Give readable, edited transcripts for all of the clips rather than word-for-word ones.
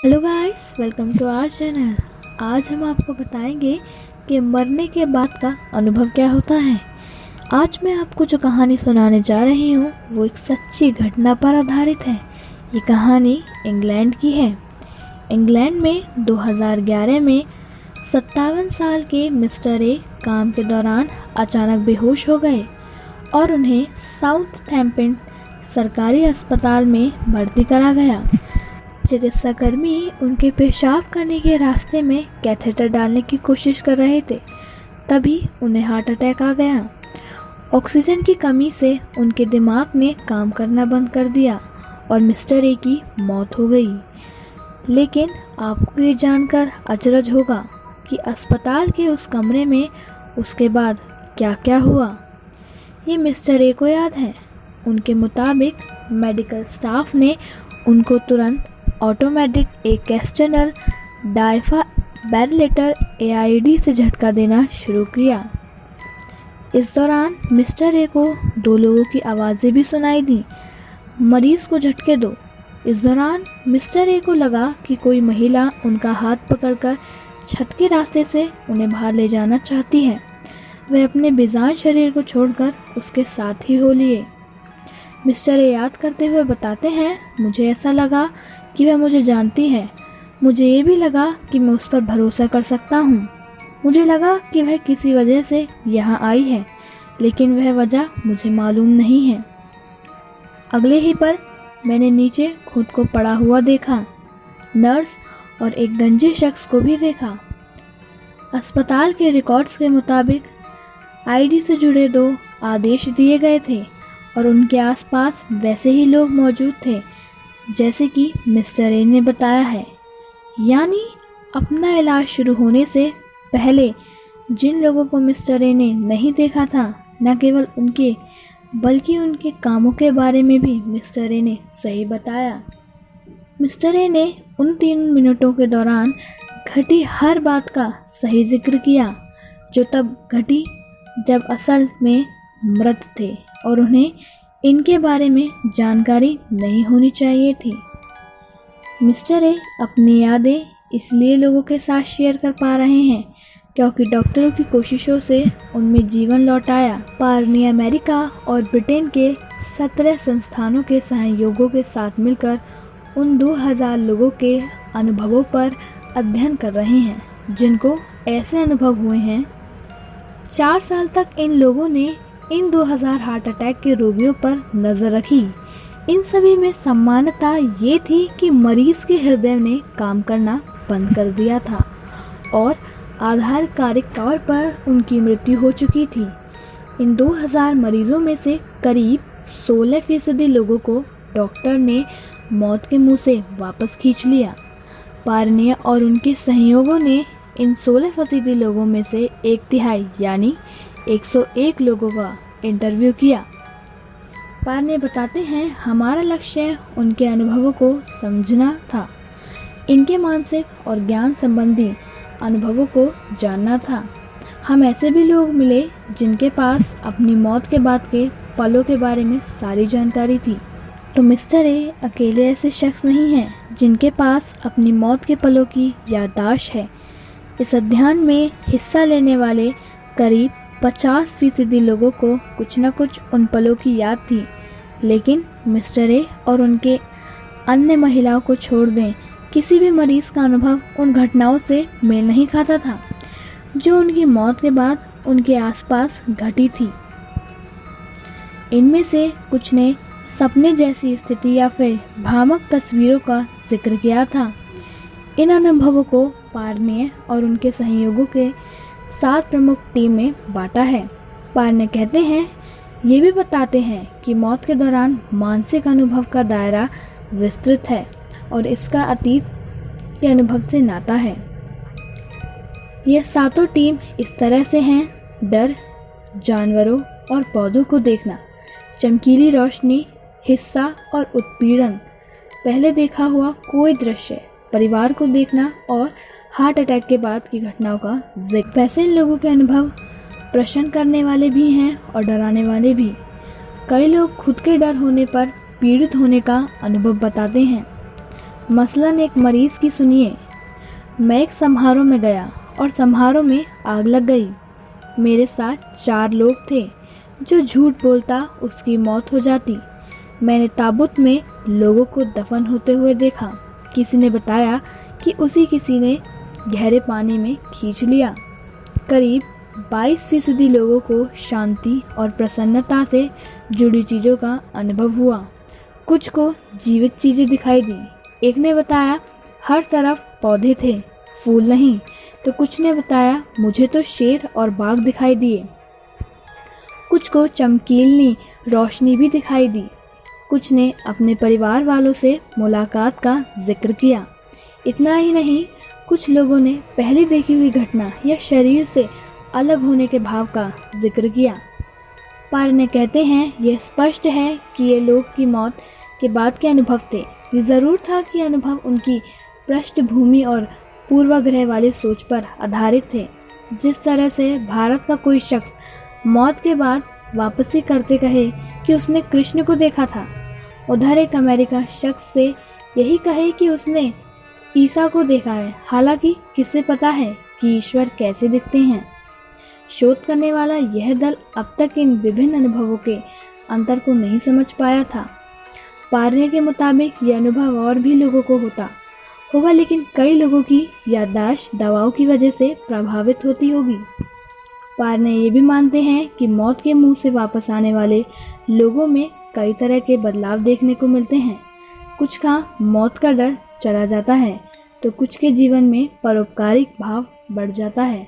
Hello guys, welcome to our channel. आज हम आपको बताएंगे कि मरने के बाद का अनुभव क्या होता है। आज मैं आपको जो कहानी सुनाने जा रही हूँ वो एक सच्ची घटना पर आधारित है। ये कहानी इंग्लैंड की है। इंग्लैंड में 2011 में 57 साल के मिस्टर ए काम के दौरान अचानक बेहोश हो गए और उन्हें साउथहैम्पटन सरकारी अस्पताल में भर्ती करा गया। चिकित्साकर्मी उनके पेशाब करने के रास्ते में कैथेटर डालने की कोशिश कर रहे थे, तभी उन्हें हार्ट अटैक आ गया। ऑक्सीजन की कमी से उनके दिमाग ने काम करना बंद कर दिया और मिस्टर ए की मौत हो गई। लेकिन आपको ये जानकर अचरज होगा कि अस्पताल के उस कमरे में उसके बाद क्या क्या हुआ। ये मिस्टर ए को याद है। उनके मुताबिक मेडिकल स्टाफ ने उनको तुरंत ऑटोमेटिक एक्सटर्नल डायफाबैरिलेटर AID से झटका देना शुरू किया। इस दौरान मिस्टर ए को 2 लोगों की आवाज़ें भी सुनाई दी, मरीज़ को झटके दो। इस दौरान मिस्टर ए को लगा कि कोई महिला उनका हाथ पकड़कर छत के रास्ते से उन्हें बाहर ले जाना चाहती है। वह अपने बेजान शरीर को छोड़कर उसके साथ ही हो लिए। मिस्टर ए याद करते हुए बताते हैं, मुझे ऐसा लगा कि वह मुझे जानती है। मुझे ये भी लगा कि मैं उस पर भरोसा कर सकता हूँ। मुझे लगा कि वह किसी वजह से यहाँ आई है, लेकिन वह वजह मुझे मालूम नहीं है। अगले ही पल मैंने नीचे खुद को पड़ा हुआ देखा, नर्स और एक गंजे शख्स को भी देखा। अस्पताल के रिकॉर्ड्स के मुताबिक ID से जुड़े 2 आदेश दिए गए थे और उनके आसपास वैसे ही लोग मौजूद थे जैसे कि मिस्टर ए ने बताया है। यानी अपना इलाज शुरू होने से पहले जिन लोगों को मिस्टर ए ने नहीं देखा था, न केवल उनके बल्कि उनके कामों के बारे में भी मिस्टर ए ने सही बताया। मिस्टर ए ने उन 3 मिनटों के दौरान घटी हर बात का सही जिक्र किया जो तब घटी जब असल में मृत थे और उन्हें इनके बारे में जानकारी नहीं होनी चाहिए थी। मिस्टर ए अपनी यादें इसलिए लोगों के साथ शेयर कर पा रहे हैं क्योंकि डॉक्टरों की कोशिशों से उनमें जीवन लौट आया। पारनी अमेरिका और ब्रिटेन के 17 संस्थानों के सहयोगों के साथ मिलकर उन 2000 लोगों के अनुभवों पर अध्ययन कर रहे हैं जिनको ऐसे अनुभव हुए हैं। 4 साल तक इन लोगों ने इन 2000 हार्ट अटैक के रोगियों पर नज़र रखी। इन सभी में समानता ये थी कि मरीज़ के हृदय ने काम करना बंद कर दिया था और आधारकारिक तौर पर उनकी मृत्यु हो चुकी थी। इन 2000 मरीज़ों में से करीब 16% लोगों को डॉक्टर ने मौत के मुंह से वापस खींच लिया। पारने और उनके सहयोगों ने इन 16% लोगों में से 1/3 यानी 101 लोगों का इंटरव्यू किया। पारने बताते हैं, हमारा लक्ष्य उनके अनुभवों को समझना था, इनके मानसिक और ज्ञान संबंधी अनुभवों को जानना था। हम ऐसे भी लोग मिले जिनके पास अपनी मौत के बाद के पलों के बारे में सारी जानकारी थी। तो मिस्टर ए अकेले ऐसे शख्स नहीं हैं जिनके पास अपनी मौत के पलों की याददाश्त है। इस अध्ययन में हिस्सा लेने वाले करीब 50% लोगों को कुछ न कुछ उन पलों की याद थी, लेकिन मिस्टर ए और उनके अन्य महिलाओं को छोड़ दें, किसी भी मरीज़ का अनुभव उन घटनाओं से मेल नहीं खाता था जो उनकी मौत के बाद उनके आसपास घटी थी। इनमें से कुछ ने सपने जैसी स्थिति या फिर भ्रामक तस्वीरों का जिक्र किया था। इन अनुभवों को पारने और उनके सहयोगों के 7 प्रमुख टीम में बांटा है। पारने कहते हैं, ये भी बताते हैं कि मौत के दौरान मानसिक अनुभव का दायरा विस्तृत है और इसका अतीत के अनुभव से नाता है। यह 7 टीम इस तरह से हैं: डर, जानवरों और पौधों को देखना, चमकीली रोशनी, हिस्सा और उत्पीड़न, पहले देखा हुआ कोई दृश्य, परिवार को देखना और हार्ट अटैक के बाद की घटनाओं का जिक्र। वैसे इन लोगों के अनुभव प्रश्न करने वाले भी हैं और डराने वाले भी। कई लोग खुद के डर होने पर पीड़ित होने का अनुभव बताते हैं। मसलन एक मरीज की सुनिए। मैं एक समारोह में गया और समारोह में आग लग गई। मेरे साथ 4 लोग थे। जो झूठ बोलता उसकी मौत हो जाती। मैंने ताबूत में लोगों को दफन होते हुए देखा। किसी ने बताया कि उसी किसी ने गहरे पानी में खींच लिया। करीब 22% लोगों को शांति और प्रसन्नता से जुड़ी चीज़ों का अनुभव हुआ। कुछ को जीवित चीज़ें दिखाई दी। एक ने बताया हर तरफ पौधे थे, फूल नहीं। तो कुछ ने बताया मुझे तो शेर और बाघ दिखाई दिए। कुछ को चमकीली रोशनी भी दिखाई दी। कुछ ने अपने परिवार वालों से मुलाकात का जिक्र किया। इतना ही नहीं, कुछ लोगों ने पहले देखी हुई घटना या शरीर से अलग होने के भाव का जिक्र किया। पारने कहते हैं यह स्पष्ट है कि ये लोग की मौत के बाद के अनुभव थे। ये ज़रूर था कि अनुभव उनकी पृष्ठभूमि और पूर्वाग्रह वाली सोच पर आधारित थे। जिस तरह से भारत का कोई शख्स मौत के बाद वापसी करते कहे कि उसने कृष्ण को देखा था, उधर एक अमेरिका शख्स से यही कहे कि उसने ईसा को देखा है, हालांकि किसे पता है कि ईश्वर कैसे दिखते हैं। शोध करने वाला यह दल अब तक इन विभिन्न अनुभवों के अंतर को नहीं समझ पाया था। पारने के मुताबिक यह अनुभव और भी लोगों को होगा, लेकिन कई लोगों की याददाश्त दवाओं की वजह से प्रभावित होती होगी। पारने ये भी मानते हैं कि मौत के मुंह से वापस आने वाले लोगों में कई तरह के बदलाव देखने को मिलते हैं। कुछ का मौत का डर चला जाता है, तो कुछ के जीवन में परोपकारिक भाव बढ़ जाता है।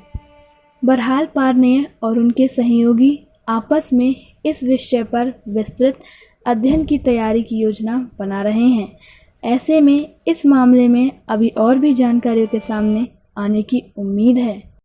बहरहाल पारने और उनके सहयोगी आपस में इस विषय पर विस्तृत अध्ययन की तैयारी की योजना बना रहे हैं। ऐसे में इस मामले में अभी और भी जानकारियों के सामने आने की उम्मीद है।